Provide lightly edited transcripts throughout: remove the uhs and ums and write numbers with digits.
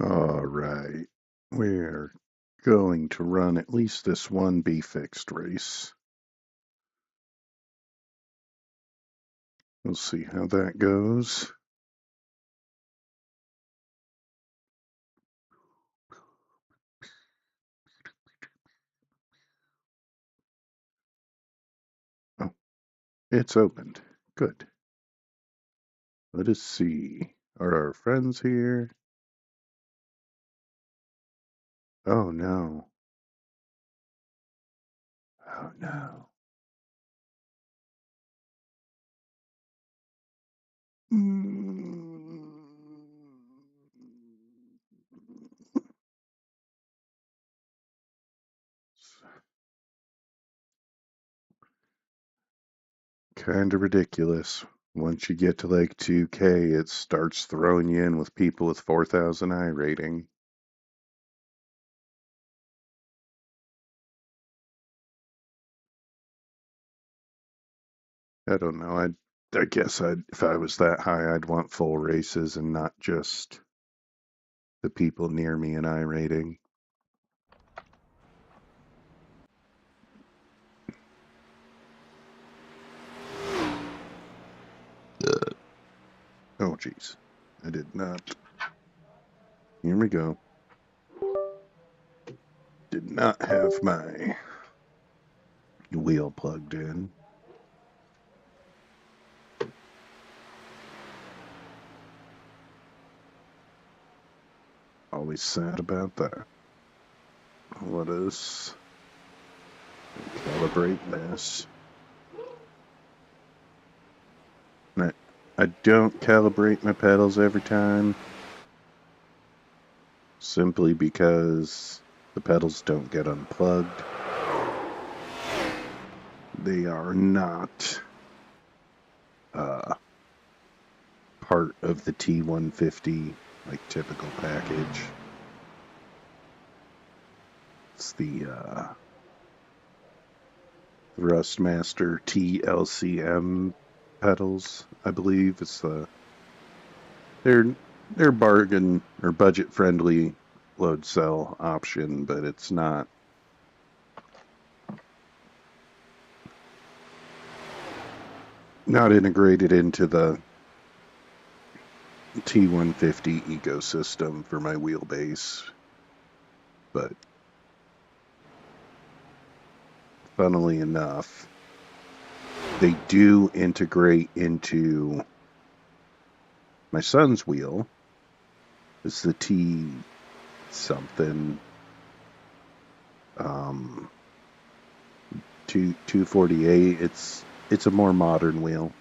All right. We're going to run at least this one B fixed race. We'll see how that goes. Oh, it's opened. Good. Let us see. Are our friends here? Oh no. Oh no. Kind of ridiculous. Once you get to like 2K, it starts throwing you in with people with 4,000 I rating. I don't know. I guess if I was that high, I'd want full races and not just the people near me in I rating. Oh, jeez. I did not. Here we go. Did not have my wheel plugged in. Always sad about that. Let us calibrate this. I don't calibrate my pedals every time, simply because the pedals don't get unplugged. They are not part of the T150 like typical package. It's the Thrustmaster TLCM pedals, I believe. It's they're bargain or budget friendly load cell option, but it's not integrated into the T150 ecosystem for my wheelbase. But funnily enough, they do integrate into my son's wheel. It's the T something 248. It's a more modern wheel.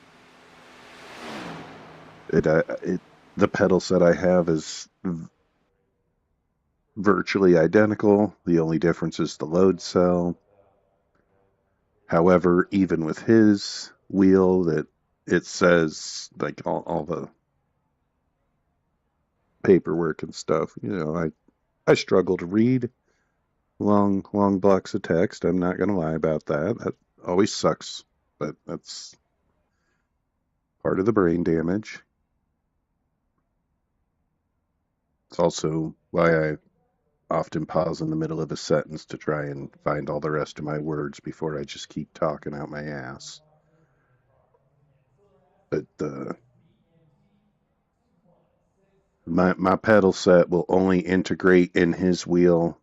The pedal set I have is virtually identical. The only difference is the load cell. However, even with his wheel, that it says like all the paperwork and stuff. I struggle to read long blocks of text. I'm not gonna lie about that. That always sucks, but that's part of the brain damage. It's also why I often pause in the middle of a sentence to try and find all the rest of my words before I just keep talking out my ass. But my pedal set will only integrate in his wheel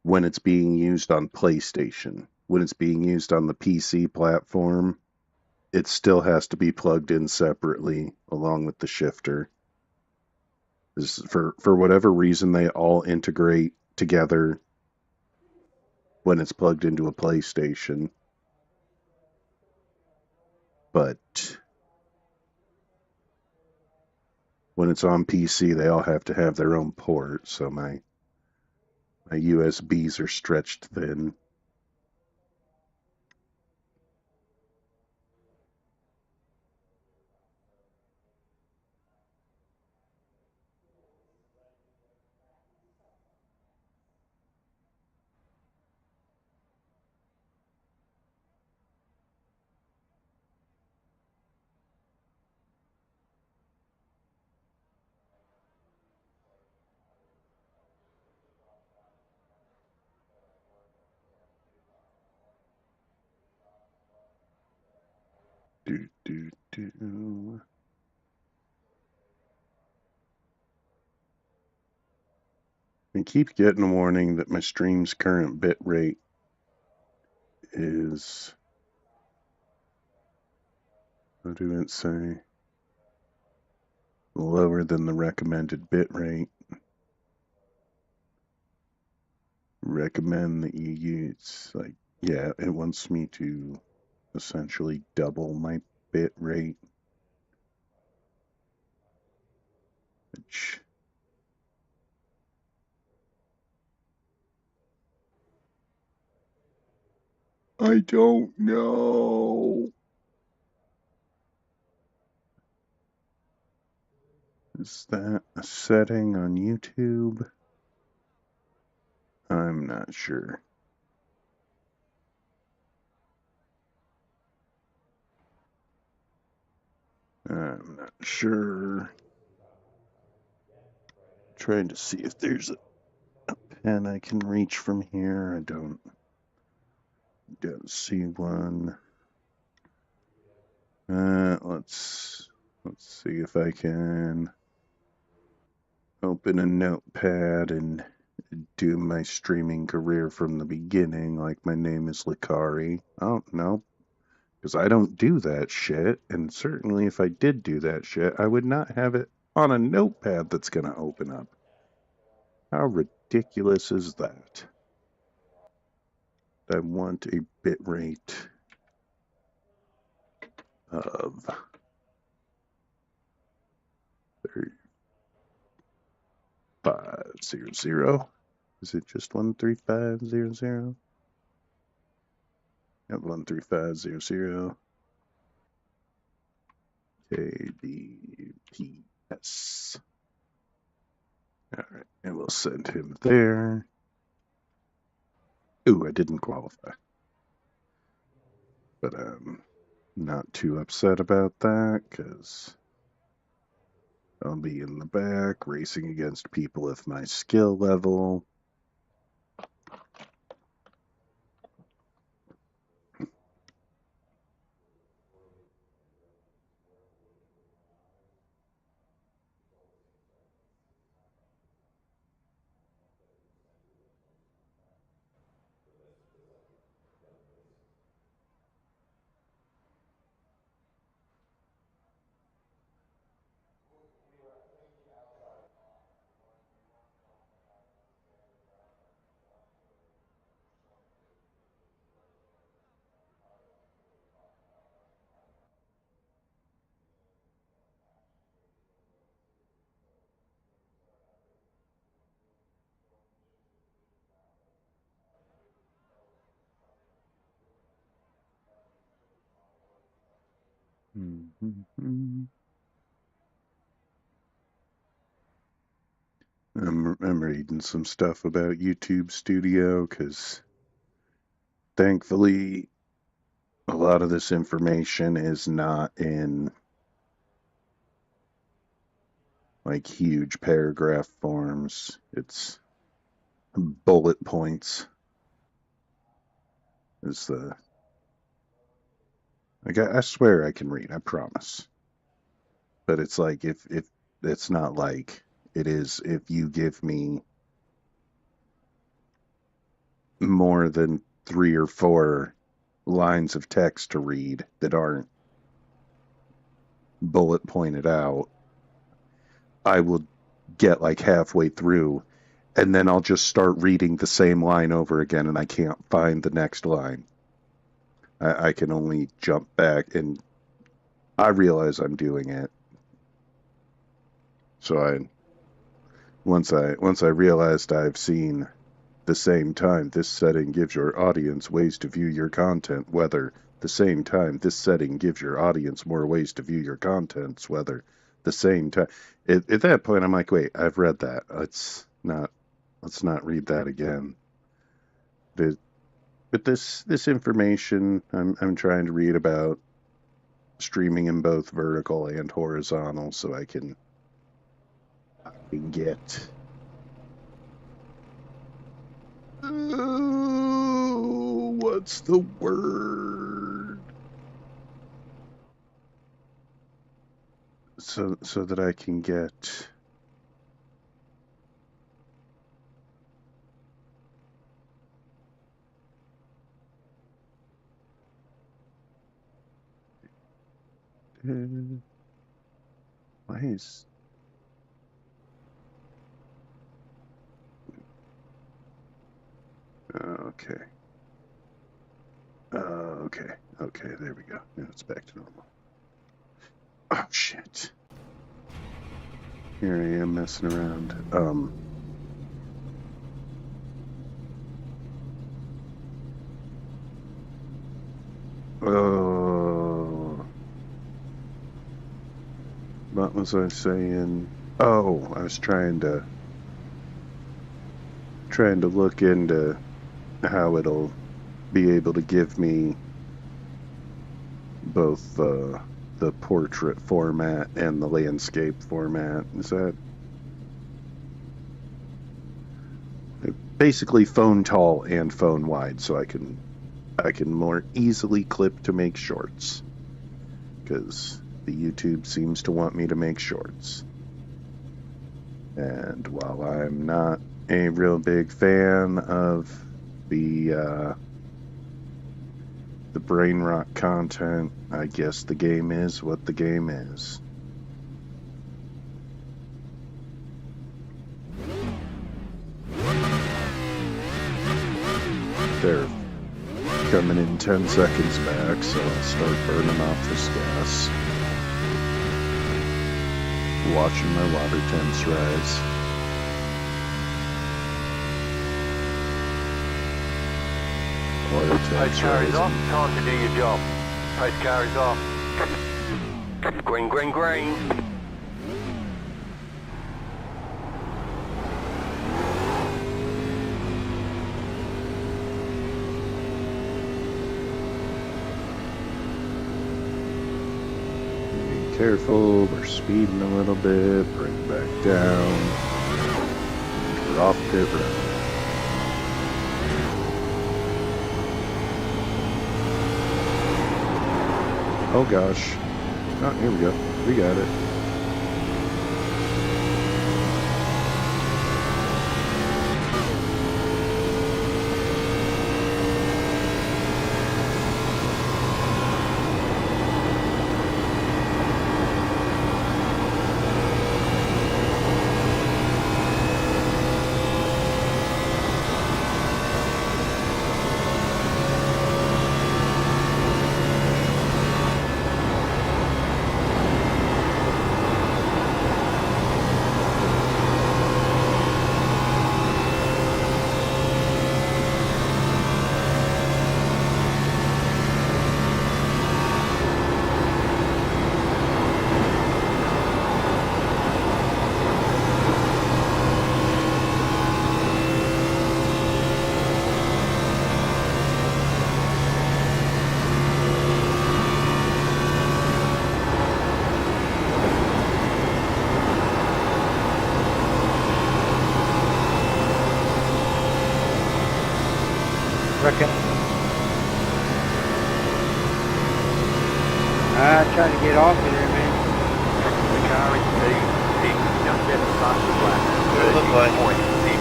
when it's being used on PlayStation. When it's being used on the PC platform, it still has to be plugged in separately along with the shifter. For whatever reason, they all integrate together when it's plugged into a PlayStation. But when it's on PC, they all have to have their own port. So my USBs are stretched thin. Do, do, do. I keep getting a warning that my stream's current bit rate is, what do it say? Lower than the recommended bit rate. Recommend that you use, like, yeah, it wants me to essentially double my bit rate, which I don't know. Is that a setting on YouTube? I'm not sure. I'm not sure. Trying to see if there's a pen I can reach from here. I don't see one. Let's see if I can open a notepad and do my streaming career from the beginning, like my name is Likari. Oh, no, because I don't do that shit, and certainly if I did do that shit, I would not have it on a notepad that's going to open up. How ridiculous is that? I want a bit rate of 3500. Is it just 13500? Yep, 13500. KBPS. All right, and we'll send him there. Ooh, I didn't qualify. But I'm not too upset about that, because I'll be in the back racing against people of my skill level. I'm reading some stuff about YouTube Studio, because thankfully a lot of this information is not in like huge paragraph forms. It's bullet points. Is the like I swear I can read, I promise. But it's like if it's not like it is if you give me more than 3 or 4 lines of text to read that aren't bullet pointed out, I will get like halfway through and then I'll just start reading the same line over again and I can't find the next line. I can only jump back, and I realize I'm doing it. So once I realized I've seen the same time this setting gives your audience ways to view your content, whether the same time this setting gives your audience more ways to view your contents, whether the same time. At that point, I'm like, wait, I've read that. Let's not read that again. But this information I'm trying to read about streaming in both vertical and horizontal, so I can get. Oh, what's the word? so that I can get. Why is. Okay. Okay. Okay, there we go. Now it's back to normal. Oh, shit. Here I am messing around. What was I saying? Oh, I was trying to look into how it'll be able to give me both the portrait format and the landscape format. Is that basically phone tall and phone wide, so I can more easily clip to make shorts, because the YouTube seems to want me to make shorts. And while I'm not a real big fan of the brain rot content, I guess the game is what the game is. They're coming in 10 seconds back, so I'll start burning off this gas. Watching my water temps rise. Oil temps carries rising. off. Time to do your job. Pace carries off. Green, green, green. Be careful, we're speeding a little bit, bring back down. We're off pit road. Oh gosh. Oh, here we go. We got it. Reckon. I tried to get off of there, man. The car is speed. Just at the fastest lap. What it look like? 30.604.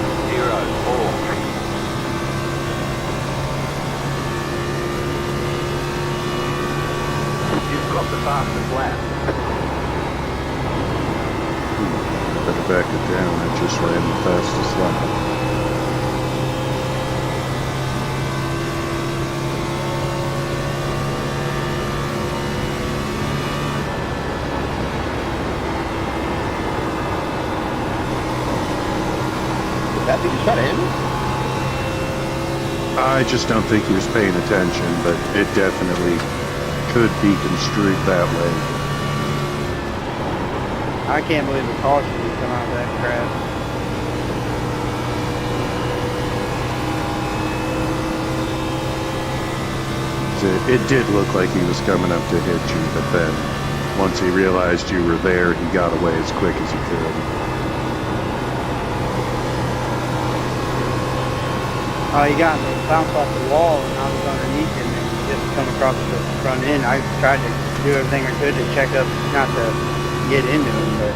You've got the fastest lap. Better back it down. I just ran the fastest lap. That thing shot him? I just don't think he was paying attention, but it definitely could be construed that way. I can't believe the caution would come out of that crap. It did look like he was coming up to hit you, but then once he realized you were there, he got away as quick as he could. He got me bounced off the wall and I was underneath him and just come across the front end. I tried to do everything I could to check up, not to get into him, but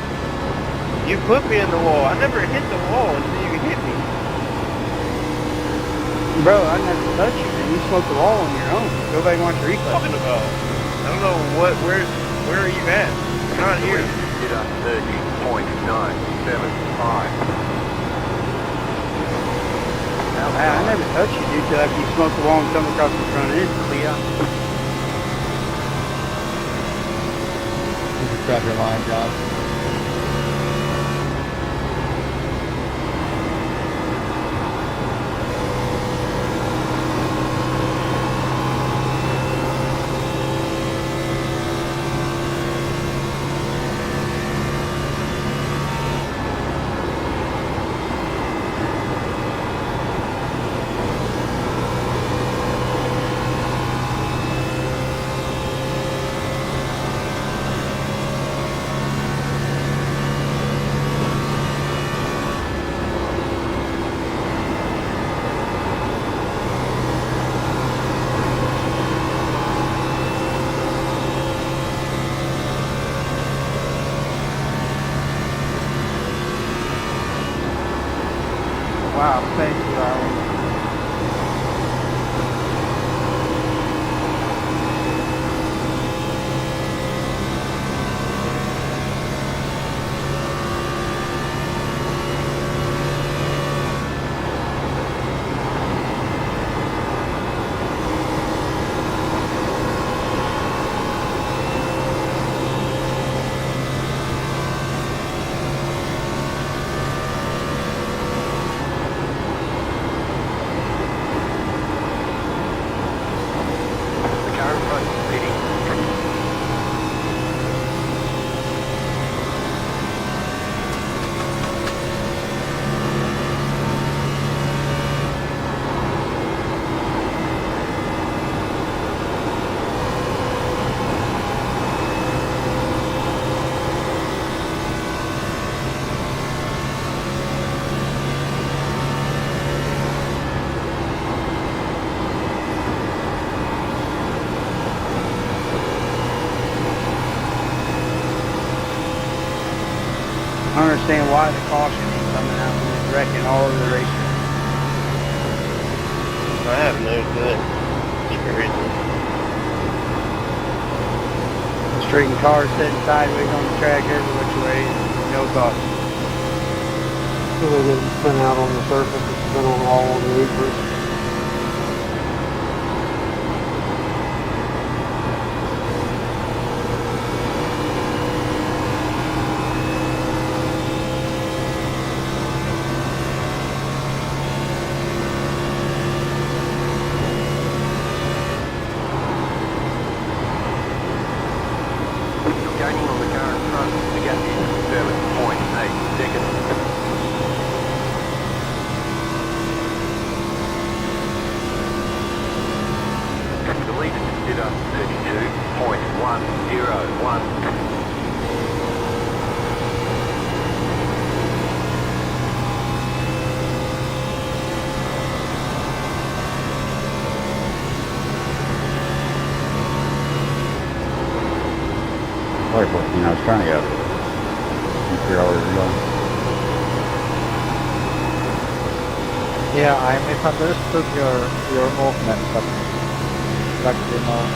You put me in the wall. I never hit the wall until you hit me. bro, I never touched you, man. You smoked the wall on your own. Go back and watch the What are you replay. talking about? I don't know where are you at? I'm not here. Did a 30.975. I never touched you, dude, till after you smoked the wall and come across the front end. Clear. You just grab your line, John. Wow, thank you, Alan. The car in front is speeding. I don't understand why the caution ain't coming out when it's wrecking all over the racetrack. I have no good. It's crazy. Straighten cars sitting sideways on the track every which way, no caution. So they didn't spin out on the surface, it's been on all on the apron. Gaining on the car in front. The gap is 7.8 seconds. The leader did a 32.101. Sorry, 14. I was trying to go. You figure out where you're going. Yeah, I misunderstood your movement, but exactly no.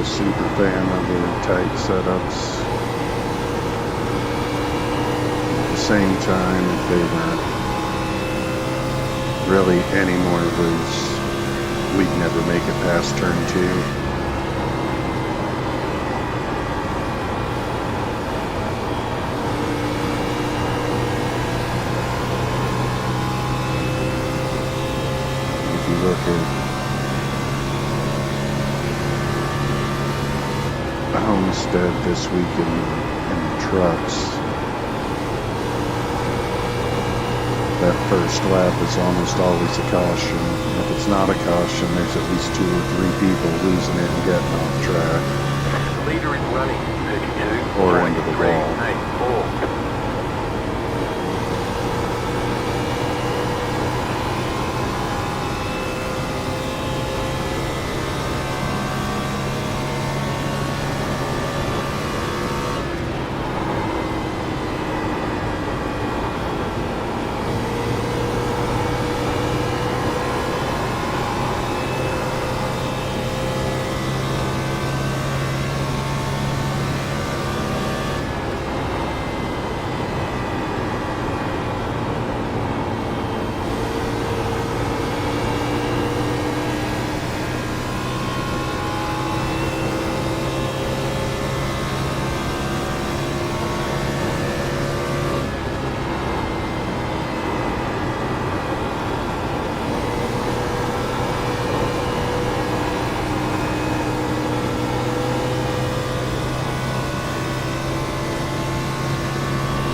super fan of the tight setups. At the same time, if they weren't really any more loose, we'd never make it past turn 2. Look at Homestead this week in the trucks. That first lap is almost always a caution. If it's not a caution, there's at least 2 or 3 people losing it and getting off track. The leader is running 32. Or into the wall. 84.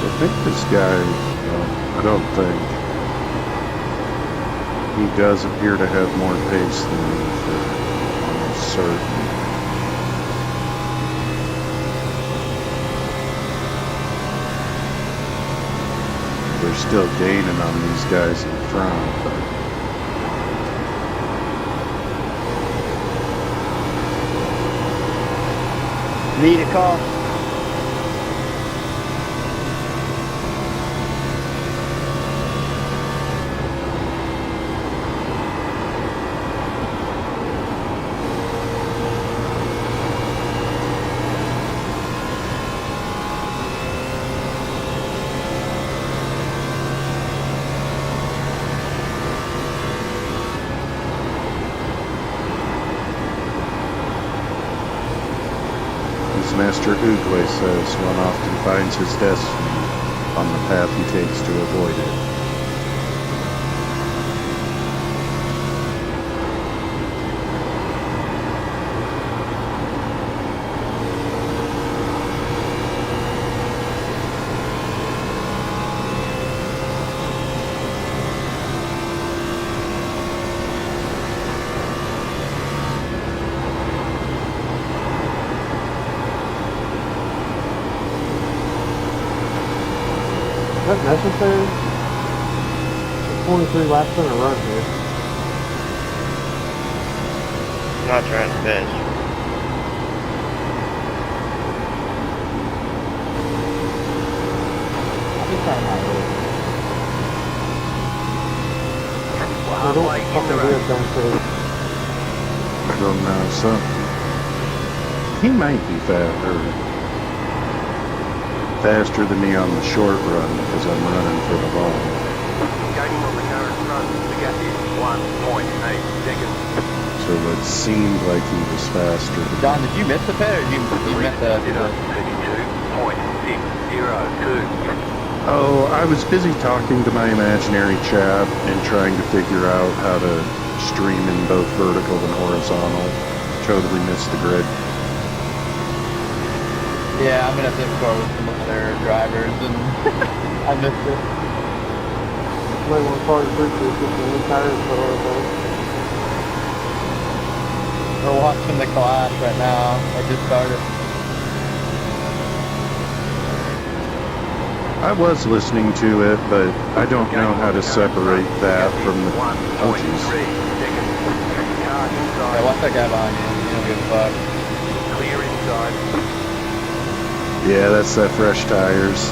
I think this guy, well, I don't think. He does appear to have more pace than me for almost certain. They're still gaining on these guys in front, but Need a call? as Master Oogway says, one often finds his destiny on the path he takes to avoid it. Is that necessary? 23 laps in a run here. I'm not trying to finish. I think I might have. I Well, don't like in the fucking do road. it downstairs. I don't know, so he might be faster than me on the short run because I'm running for the ball. Gaining on the car in front. The gap is 1.8 seconds. So it seemed like he was faster than Don, me. did you miss the pit or did you miss the... 32.602. Oh, I was busy talking to my imaginary chat and trying to figure out how to stream in both vertical and horizontal. Totally missed the grid. Yeah, I'm gonna have to score with some other drivers and I missed it. Might want to call your crew chief, get some new tires put on it. We're watching the clash right now. I just started. I was listening to it, but I don't know how to separate that from the... Oh, jeez. Yeah, watch that guy behind you. You don't give a fuck. Clear inside. Yeah, that's that fresh tires.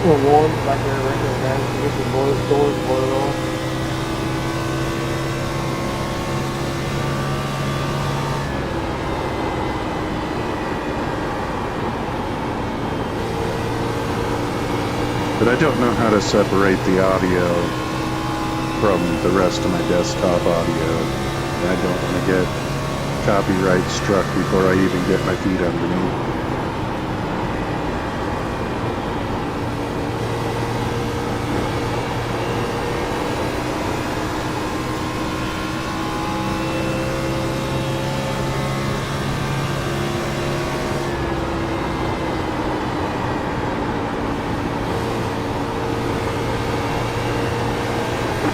Well, one back there, regular guys, get the doors blown off. But I don't know how to separate the audio from the rest of my desktop audio. And I don't want to get copyright struck before I even get my feet underneath.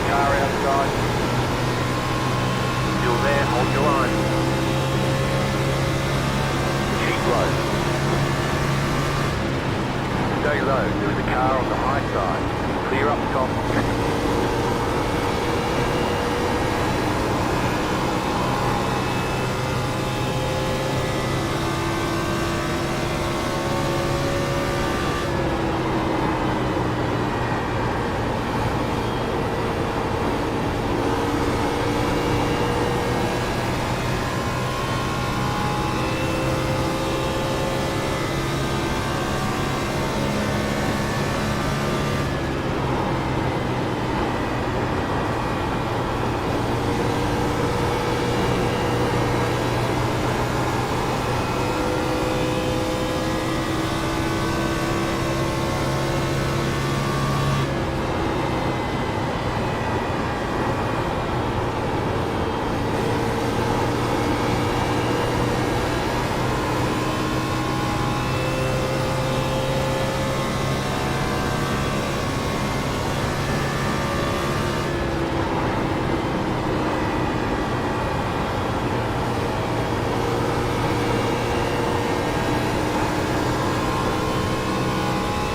Car outside. Still there, hold your line. Keep low. Stay low, there is a car on the high side. Clear up top.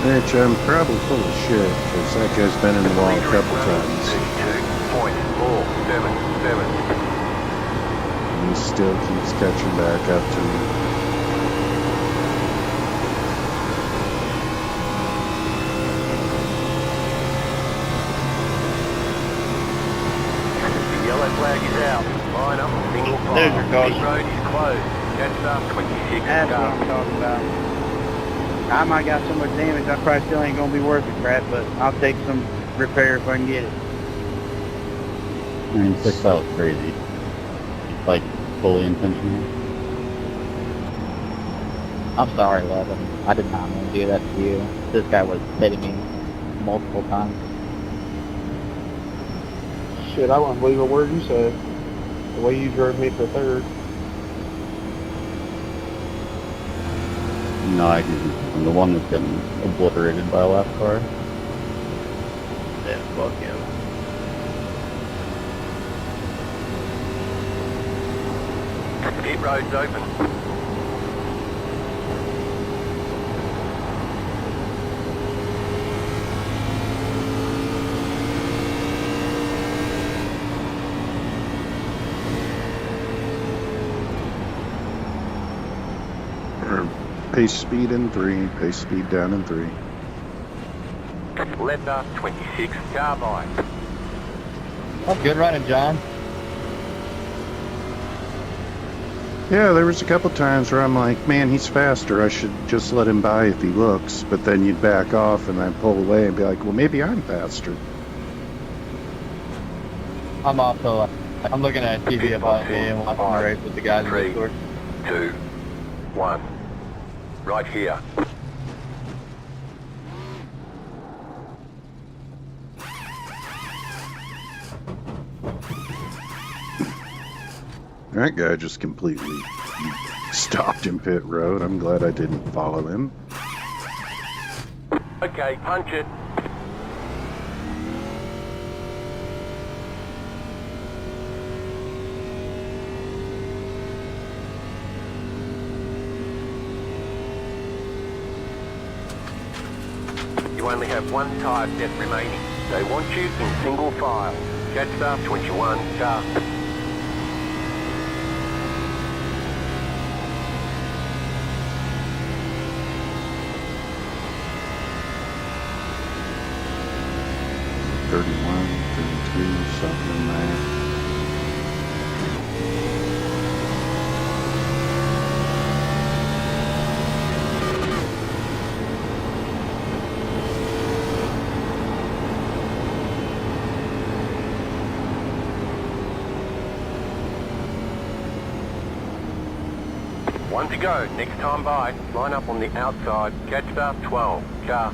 Which I'm probably full of shit, because that guy's been in the wall a couple times. 32.477. And he still keeps catching back up to me. The yellow flag is out. Line up, single file. There's your caution. Pit road is closed. Catch up 26 That's what cars. I'm talking about. I might got so much damage, I probably still ain't gonna be worth the crap, but I'll take some repair if I can get it. I mean, 6 out was crazy. Like, fully intentional. I'm sorry, Levin. I did not want to do that to you. This guy was hitting me multiple times. Shit, I wouldn't believe a word you said. The way you drove me for third. No, I'm the one that's getting obliterated by a lap car. Yeah, fuck him. Pit road's open. Pace speed in 3, pace speed down in 3. Leather 26 carbine. Good running, John. Yeah, there was a couple times where I'm like, man, he's faster. I should just let him by if he looks. But then you'd back off and I'd pull away and be like, well, maybe I'm faster. I'm also, I'm looking at TV about me and watching the race with the guys in the 3, Discord. 2, 1. Right here. That guy just completely stopped in pit road. I'm glad I didn't follow him. Okay, punch it. You only have one tyre set remaining. They want you in single file. Jetstar 21 car. something in there. One to go. Next time by. Line up on the outside. Jetstar 12. Car.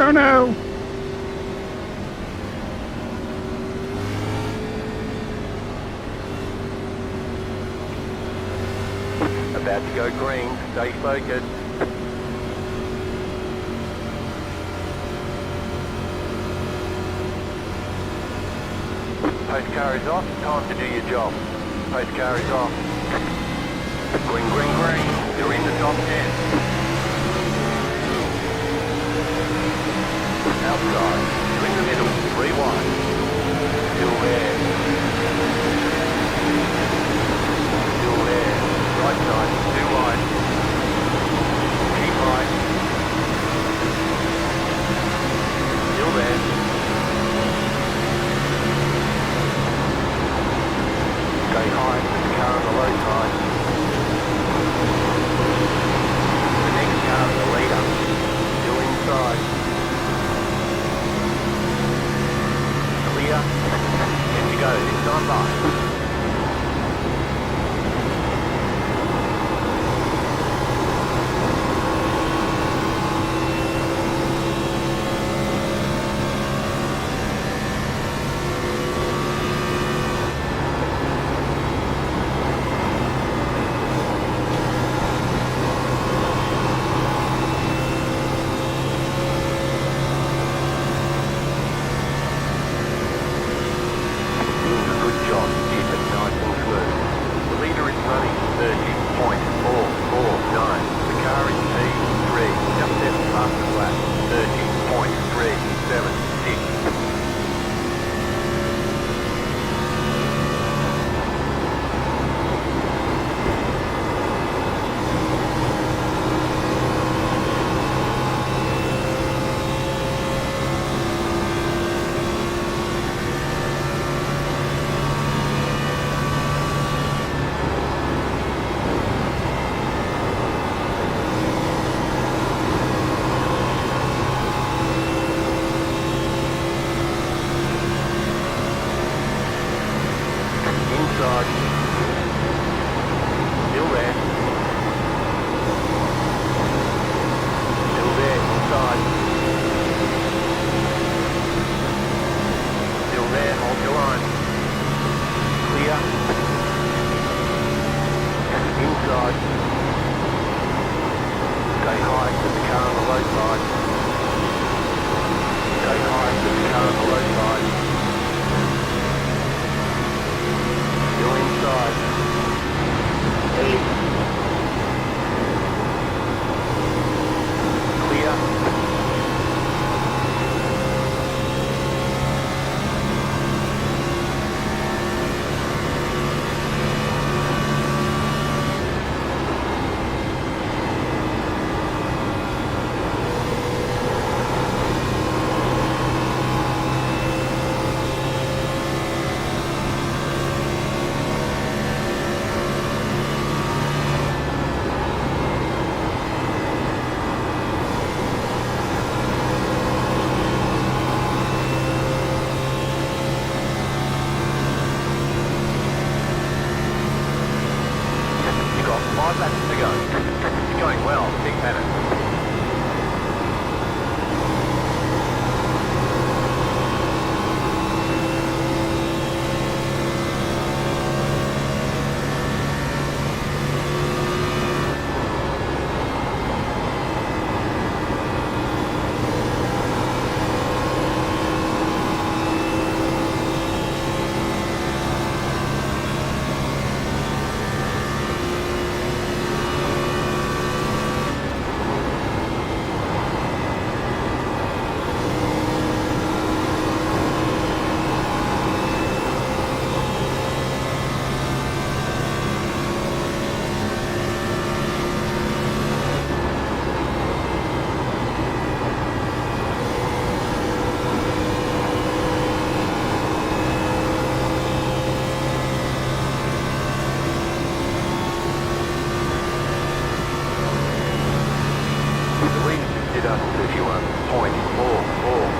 Oh no! About to go green. Stay focused. Post car is off. Time to do your job. Post car is off. Green, green, green. You're in the top 10. Outside. You're in the middle. 3 wide. Still there. Still there. Right side. 2 wide. Keep right. Still there. Stay high. Put the car on the low side. The next car is the leader. Still inside. Clear. Good to go. This time by.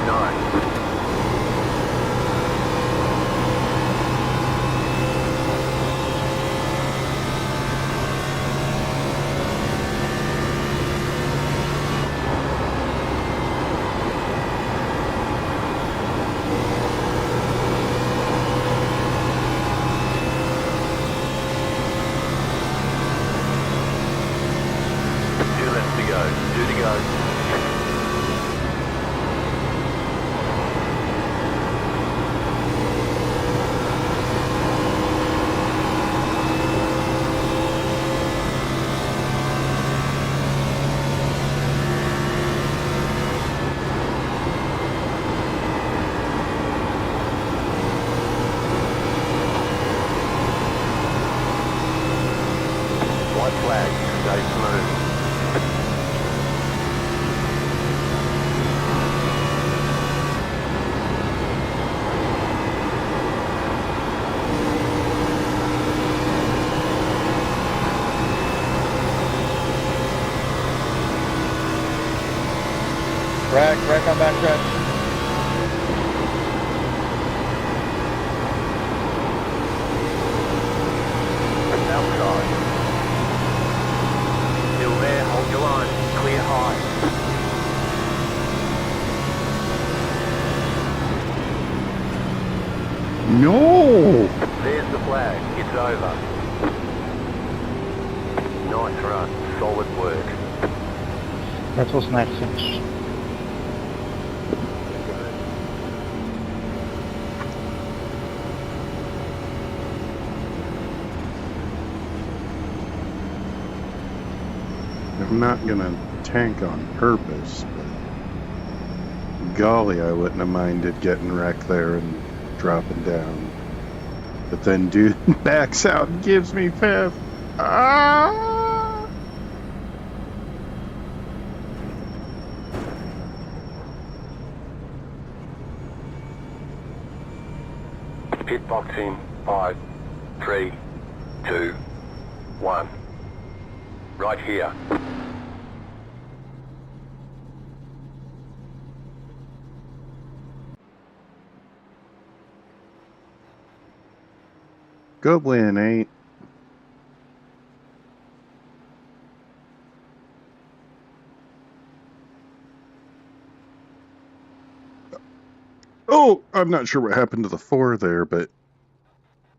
9. Two left to go. 2 to go. White flag. Stay smooth. Rack on back stretch. Outside. Still there, hold your line. Clear high. No! There's the flag. It's over. Nice run. Solid work. That's what's next. I'm not gonna tank on purpose, but golly, I wouldn't have minded getting wrecked there and dropping down. But then dude backs out and gives me fifth. Ah! Pit box in 5, 3, 2, 1. Right here. Good win, 8. Oh, I'm not sure what happened to the 4 there, but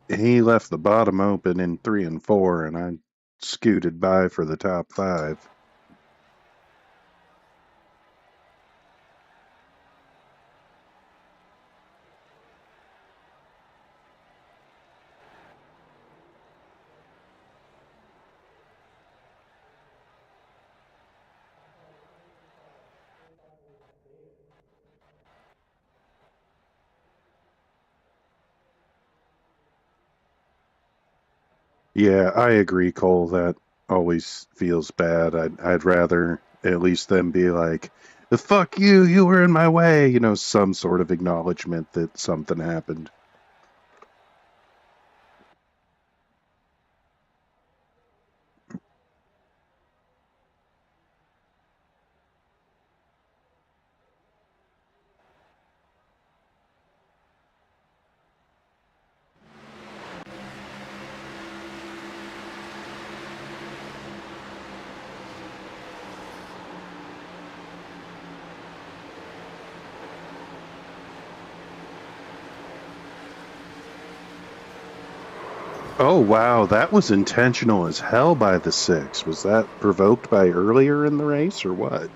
he left the bottom open in 3 and 4, and I scooted by for the top 5. Yeah, I agree, Cole. That always feels bad. I'd rather at least them be like, "The fuck you, you were in my way," some sort of acknowledgement that something happened. Oh wow, that was intentional as hell by the 6. Was that provoked by earlier in the race or what?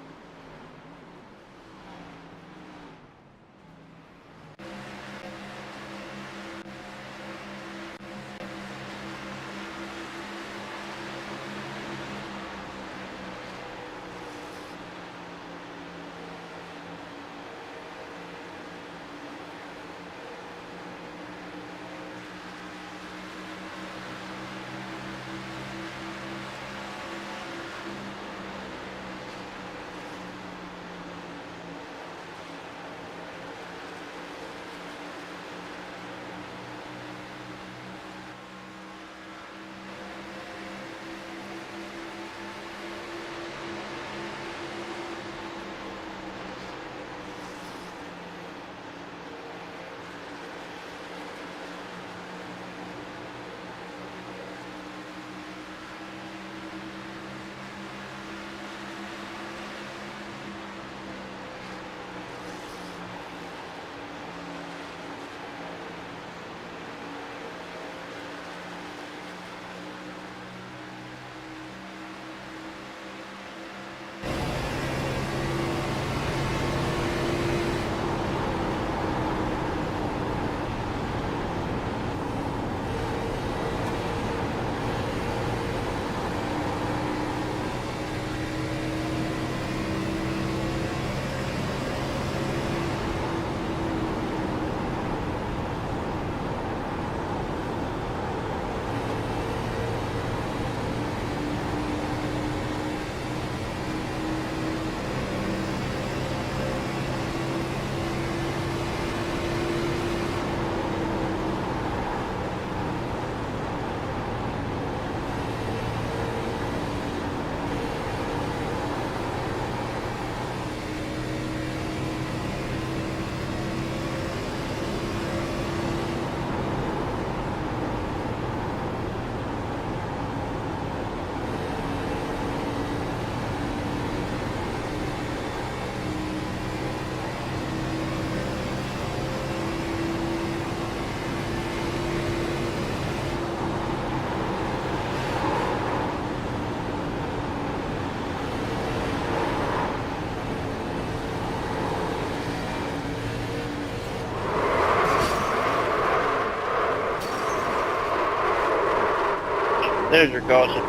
There's your caution.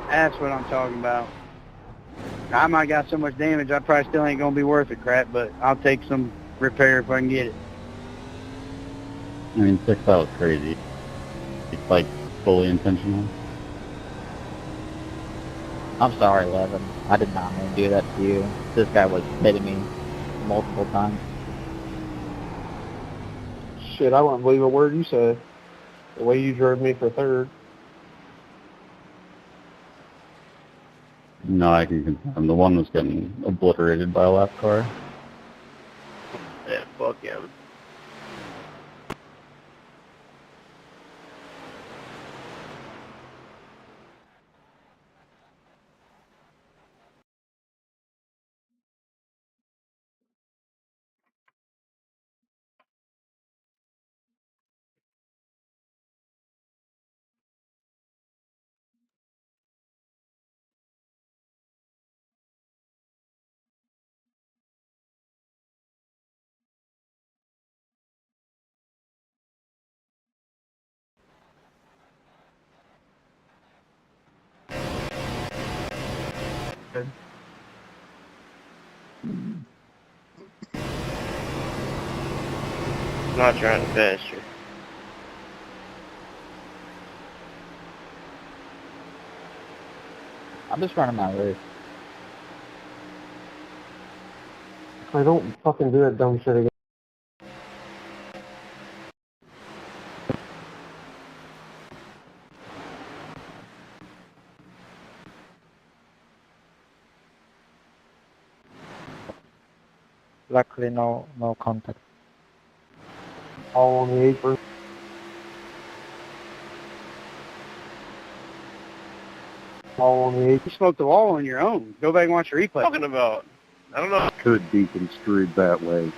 That's what I'm talking about. I might got so much damage, I probably still ain't gonna be worth it, crap, but I'll take some repair if I can get it. I mean, 6 out was crazy. It's like fully intentional. I'm sorry, Levin. I did not mean to do that to you. This guy was hitting me multiple times. Shit, I wouldn't believe a word you said. The way you drove me for third. No, I can confirm. The one was getting obliterated by a lap car. Yeah, fuck him. I'm not trying to pass you. I'm just running my race. I don't fucking do that dumb shit again. Luckily, no contact. All on the apron. All on the apron. You smoked the wall on your own. Go back and watch the replay. What are you talking about? I don't know. Could be construed that way.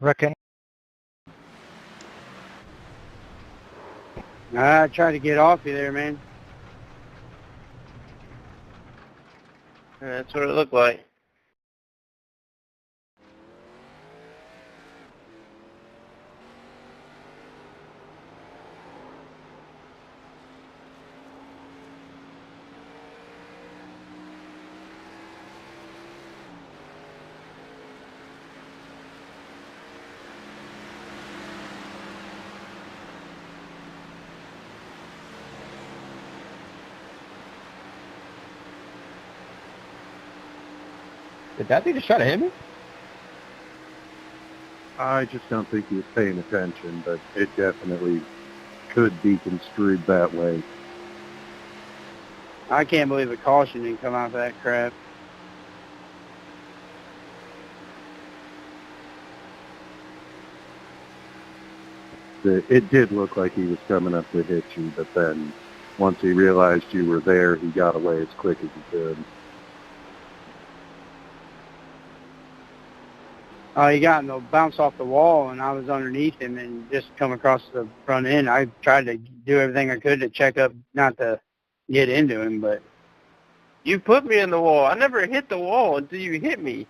Reckon. I tried to get off you there, man. That's what it looked like. Did that thing just try to hit me? I just don't think he was paying attention, but it definitely could be construed that way. I can't believe a caution didn't come out of that crap. It did look like he was coming up to hit you, but then once he realized you were there, he got away as quick as he could. He got no bounce off the wall, and I was underneath him and just come across the front end. I tried to do everything I could to check up, not to get into him, but You put me in the wall. I never hit the wall until you hit me.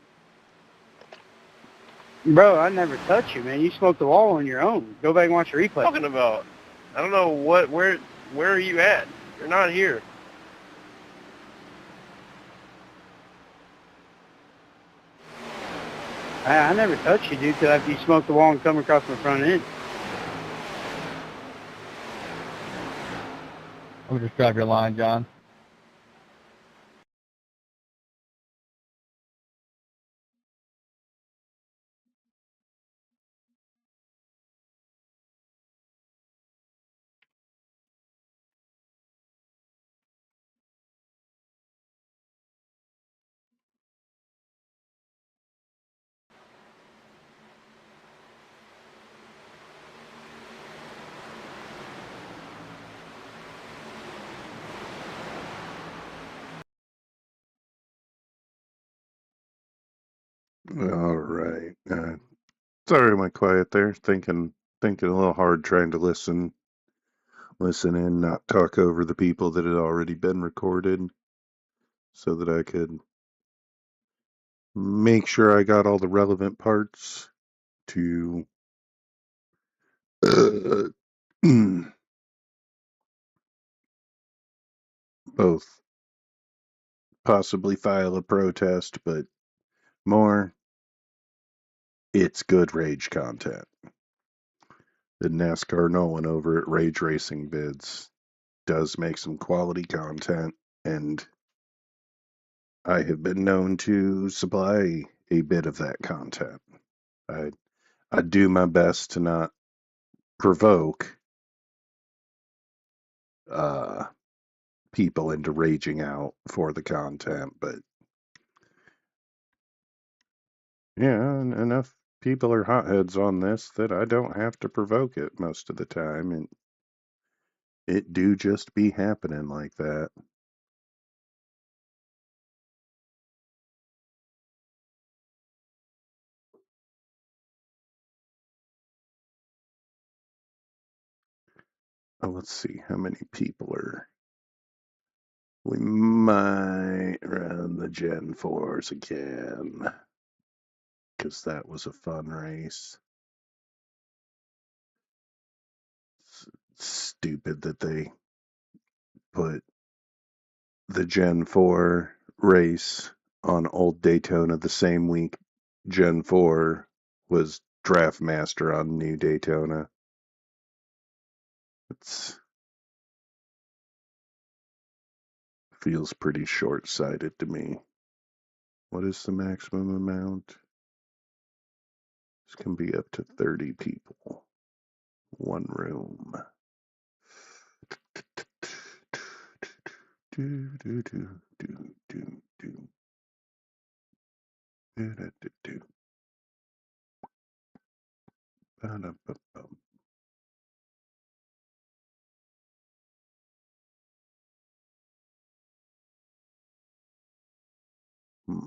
bro, I never touched you, man. You smoked the wall on your own. Go back and watch the replay. What are you talking about? I don't know where are you at? You're not here. I never touched you, dude, till after you smoked the wall and come across my front end. I would just drive your line, John. All right. Sorry, I went quiet there. Thinking a little hard, trying to listen in, not talk over the people that had already been recorded, so that I could make sure I got all the relevant parts to both possibly file a protest, but more, it's good rage content. The NASCAR Nolan over at Rage Racing Bids does make some quality content, and I have been known to supply a bit of that content. I I do my best to not provoke uh, people into raging out for the content, but yeah, enough people are hotheads on this that I don't have to provoke it most of the time, and it do just be happening like that. Oh, let's see how many people are. We might run the Gen 4s again, because that was a fun race. It's stupid that they put the Gen 4 race on Old Daytona the same week Gen 4 was Draft Master on New Daytona. It feels pretty short-sighted to me. What is the maximum amount? This can be up to 30 people. One room. Do, do, do, do, do, do. Do, do, do, do. Ba-da-ba-bum. Hmm.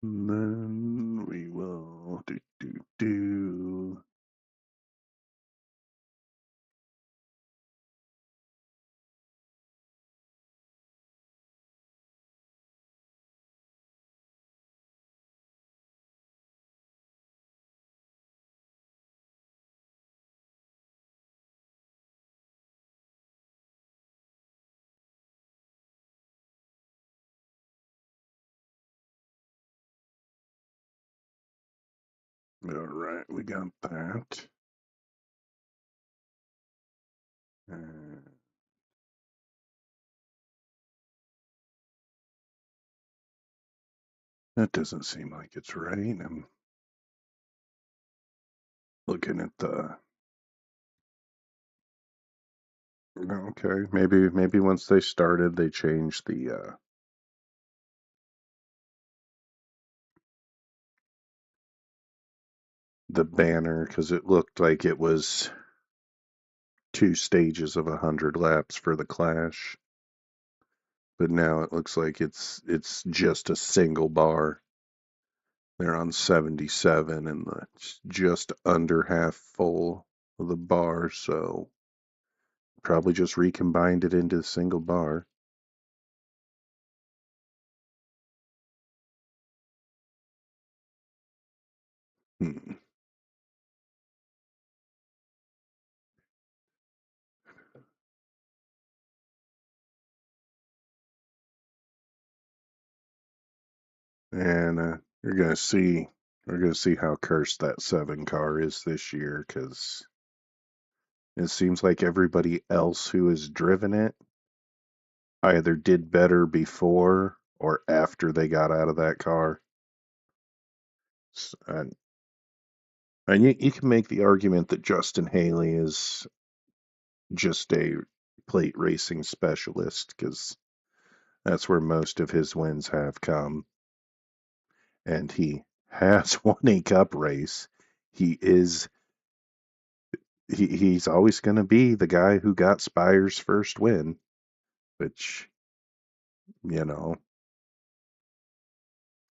And then we will do. All right, we got that. That doesn't seem like it's right. I'm looking at the. Okay, maybe once they started, they changed the banner because it looked like it was 2 stages of 100 laps for the Clash, but now it looks like it's just a single bar. They're on 77 and it's just under half full of the bar, so probably just recombined it into a single bar. Hmm. And we're gonna see how cursed that 7 car is this year because it seems like everybody else who has driven it either did better before or after they got out of that car. And you can make the argument that Justin Haley is just a plate racing specialist because that's where most of his wins have come. And he has won a cup race. He's always going to be the guy who got Spire's first win, which, you know,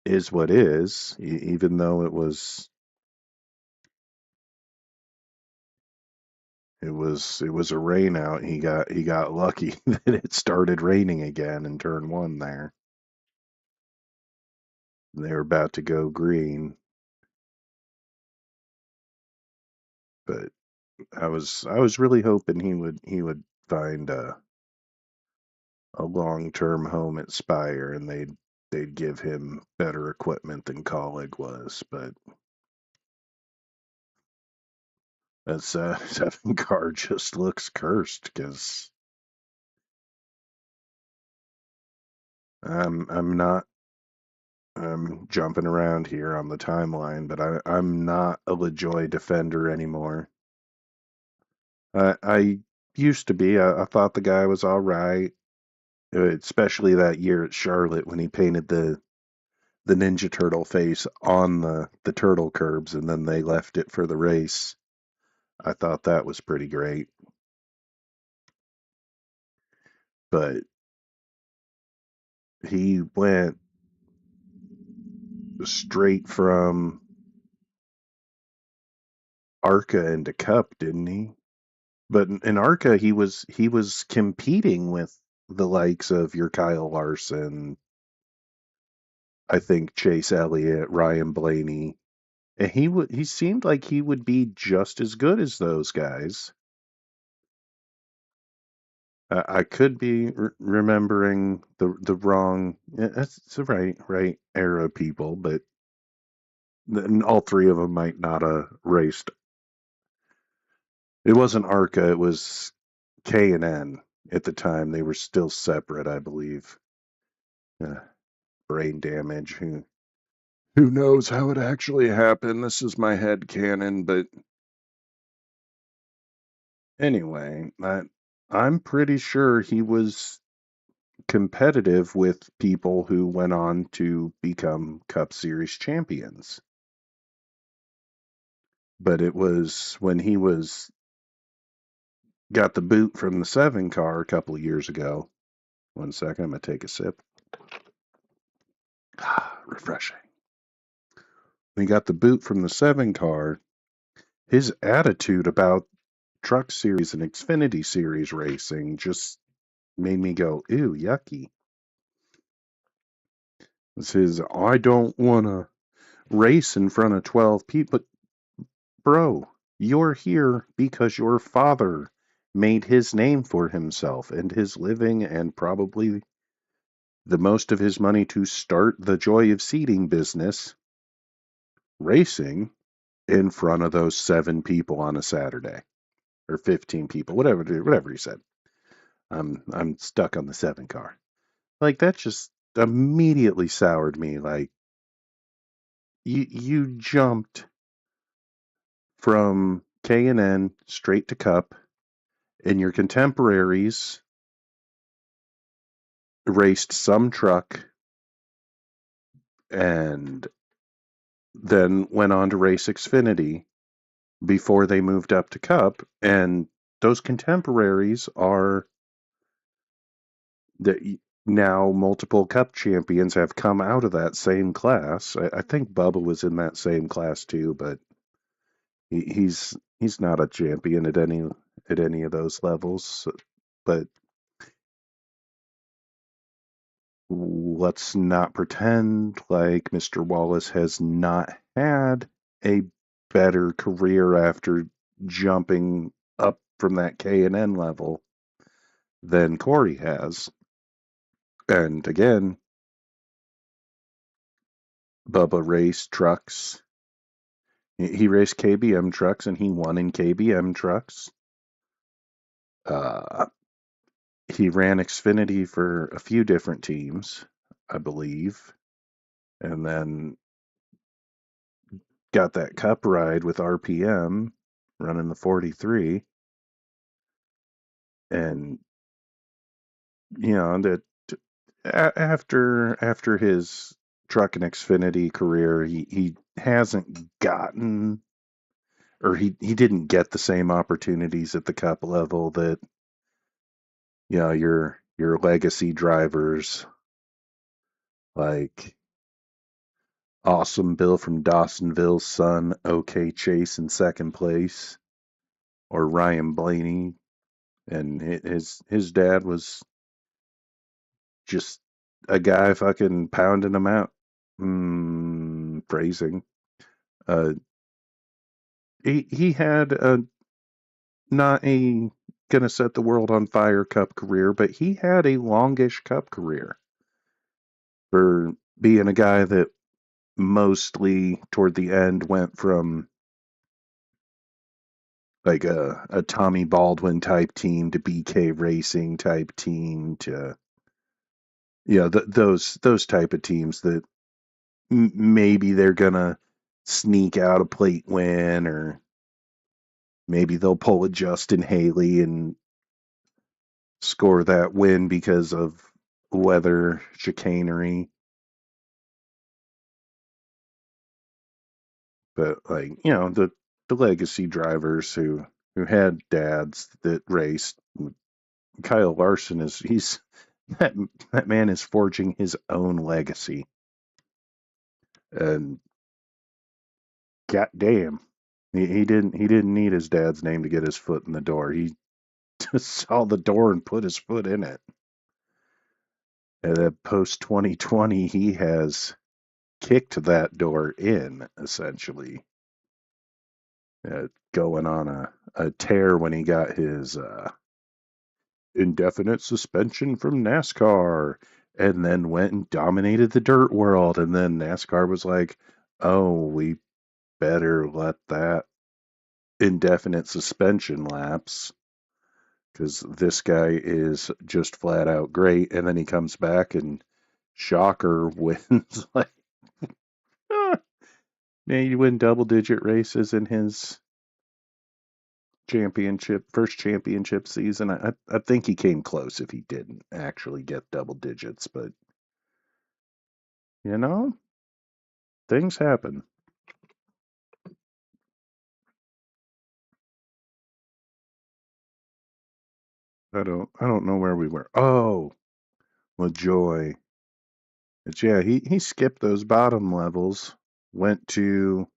is what is, even though it was a rain out. He got lucky that it started raining again in turn 1 there. They were about to go green, but I was really hoping he would find a long-term home at Spire and they'd give him better equipment than Colleague was, but that 7 car just looks cursed because I'm not I'm jumping around here on the timeline, but I'm not a LaJoy defender anymore. I used to be. I thought the guy was all right, especially that year at Charlotte when he painted the Ninja Turtle face on the turtle curbs and then they left it for the race. I thought that was pretty great. But he went straight from ARCA into Cup, didn't he? But in ARCA he was competing with the likes of your Kyle Larson, I think Chase Elliott, Ryan Blaney, and he seemed like he would be just as good as those guys. I could be remembering the wrong. It's the right era people, but all 3 of them might not have raced. It wasn't ARCA. It was K&N at the time. They were still separate, I believe. Brain damage. Who knows how it actually happened? This is my head canon, but anyway, I'm pretty sure he was competitive with people who went on to become Cup Series champions. But it was when he got the boot from the 7 car a couple of years ago. 1 second, I'm gonna take a sip. Refreshing. he got the boot from the 7 car, his attitude about Truck Series and Xfinity Series racing just made me go, ew, yucky. It says, I don't want to race in front of 12 people. But, bro, you're here because your father made his name for himself and his living and probably the most of his money to start the Joy of Seating business racing in front of those 7 people on a Saturday or 15 people, whatever he said. I'm stuck on the 7 car. Like that just immediately soured me. Like you jumped from K&N straight to Cup, and your contemporaries raced some truck and then went on to race Xfinity before they moved up to Cup, and those contemporaries are the now multiple Cup champions have come out of that same class. I think Bubba was in that same class too, but he's not a champion at any of those levels. But let's not pretend like Mr. Wallace has not had a better career after jumping up from that K&N level than Corey has. And again, Bubba raced trucks. He raced KBM trucks and he won in KBM trucks. He ran Xfinity for a few different teams, I believe, and then got that Cup ride with RPM running the 43. And that after his truck and Xfinity career, he hasn't gotten, or he didn't get the same opportunities at the Cup level that your legacy drivers like Awesome Bill from Dawsonville's son, OK Chase in second place, or Ryan Blaney, and his dad was just a guy fucking pounding him out. Phrasing. Uh, he had a not a gonna set the world on fire Cup career, but he had a longish Cup career for being a guy that mostly toward the end went from like a Tommy Baldwin type team to BK Racing type team to those type of teams that maybe they're gonna sneak out a plate win, or maybe they'll pull a Justin Haley and score that win because of weather chicanery. But the legacy drivers who had dads that raced, Kyle Larson he's that man is forging his own legacy. And goddamn, he didn't need his dad's name to get his foot in the door. He just saw the door and put his foot in it. And then post 2020, he has kicked that door in, essentially. Going on a tear when he got his indefinite suspension from NASCAR, and then went and dominated the dirt world. And then NASCAR was like, oh, we better let that indefinite suspension lapse because this guy is just flat out great. And then he comes back and shocker wins like yeah, you win double digit races in his first championship season. I think he came close if he didn't actually get double digits, but things happen. I don't know where we were. Oh, LaJoy. But yeah, he skipped those bottom levels went to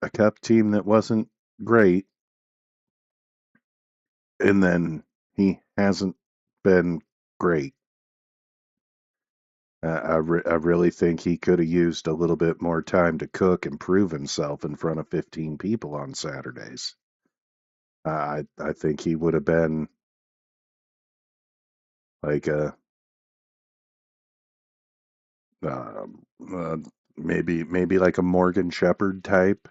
a cup team that wasn't great, and then he hasn't been great. I really think he could have used a little bit more time to cook and prove himself in front of 15 people on Saturdays. I think he would have been like a uh, maybe like a Morgan Shepherd type,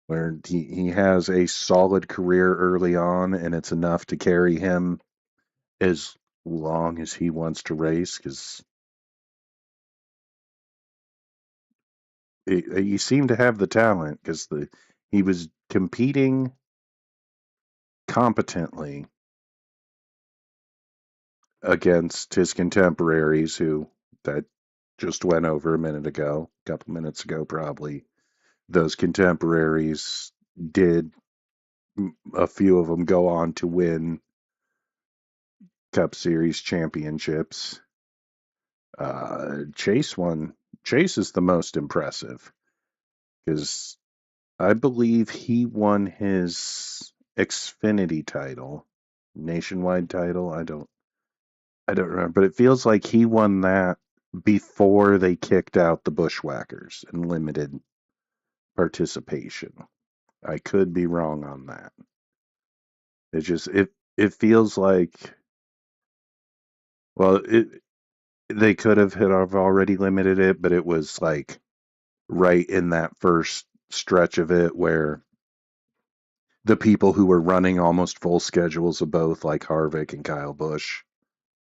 where he has a solid career early on, and it's enough to carry him as long as he wants to race, because you seem to have the talent, because he was competing competently against his contemporaries, who that just went over a minute ago, a couple minutes ago probably. Those contemporaries did, a few of them go on to win Cup Series championships. Chase won. Chase is the most impressive, because I believe he won his Xfinity title, nationwide title. I don't remember, but it feels like he won that before they kicked out the Bushwhackers and limited participation. I could be wrong on that. It feels like, well, they could have already limited it, but it was like right in that first stretch of it where the people who were running almost full schedules of both, like Harvick and Kyle Busch,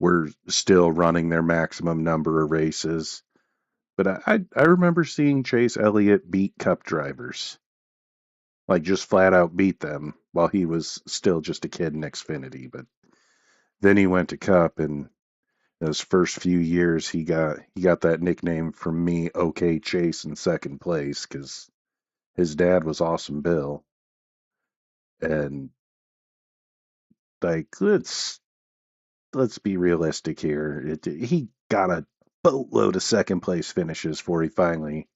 were still running their maximum number of races. But I remember seeing Chase Elliott beat Cup drivers, like just flat out beat them while he was still just a kid in Xfinity. But then he went to Cup, and those first few years he got that nickname from me, OK Chase, in second place, because his dad was Awesome Bill. And like, let's be realistic here. He got a boatload of second place finishes before he finally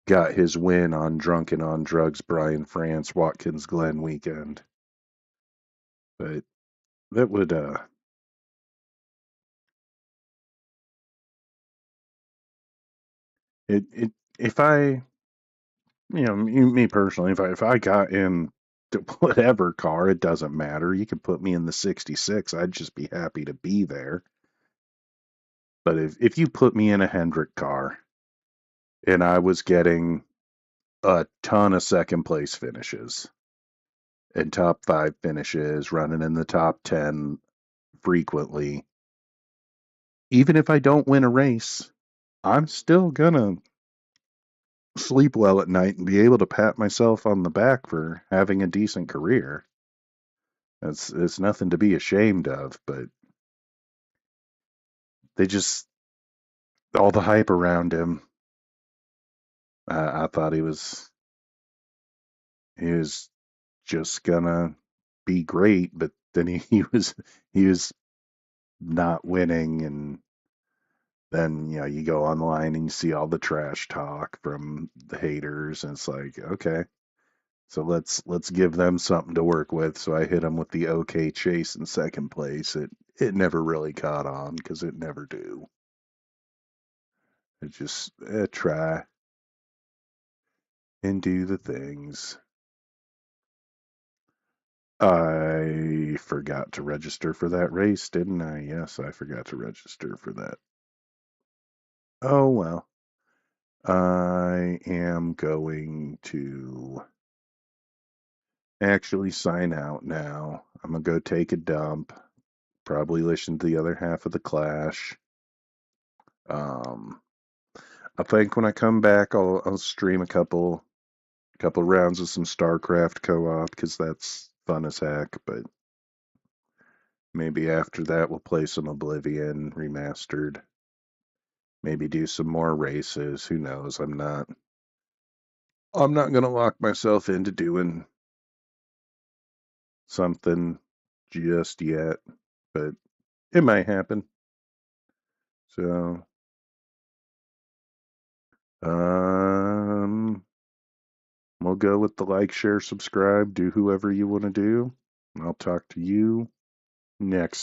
got his win on Drunken on Drugs Brian France Watkins Glen weekend. But that would it if I, me personally, if I got in to whatever car, it doesn't matter. You could put me in the 66. I'd just be happy to be there. But if you put me in a Hendrick car and I was getting a ton of second place finishes and top 5 finishes, running in the top 10 frequently, even if I don't win a race, I'm still gonna sleep well at night and be able to pat myself on the back for having a decent career. It's nothing to be ashamed of, but they just, all the hype around him. I thought he was just gonna be great, but then he was not winning, and then you go online and you see all the trash talk from the haters, and it's like, okay, so let's give them something to work with. So I hit him with the OK Chase in second place. It never really caught on, because it never do. It just try and do the things. I forgot to register for that race, didn't I? Yes, I forgot to register for that. Oh well. I am going to actually sign out now. I'm gonna go take a dump. Probably listen to the other half of the Clash. Um, I think when I come back, I'll stream a couple rounds of some StarCraft co-op, because that's fun as heck. But maybe after that, we'll play some Oblivion remastered. Maybe do some more races. Who knows? I'm not gonna lock myself into doing something just yet, but it might happen. So We'll go with the like, share, subscribe, do whoever you want to do. I'll talk to you next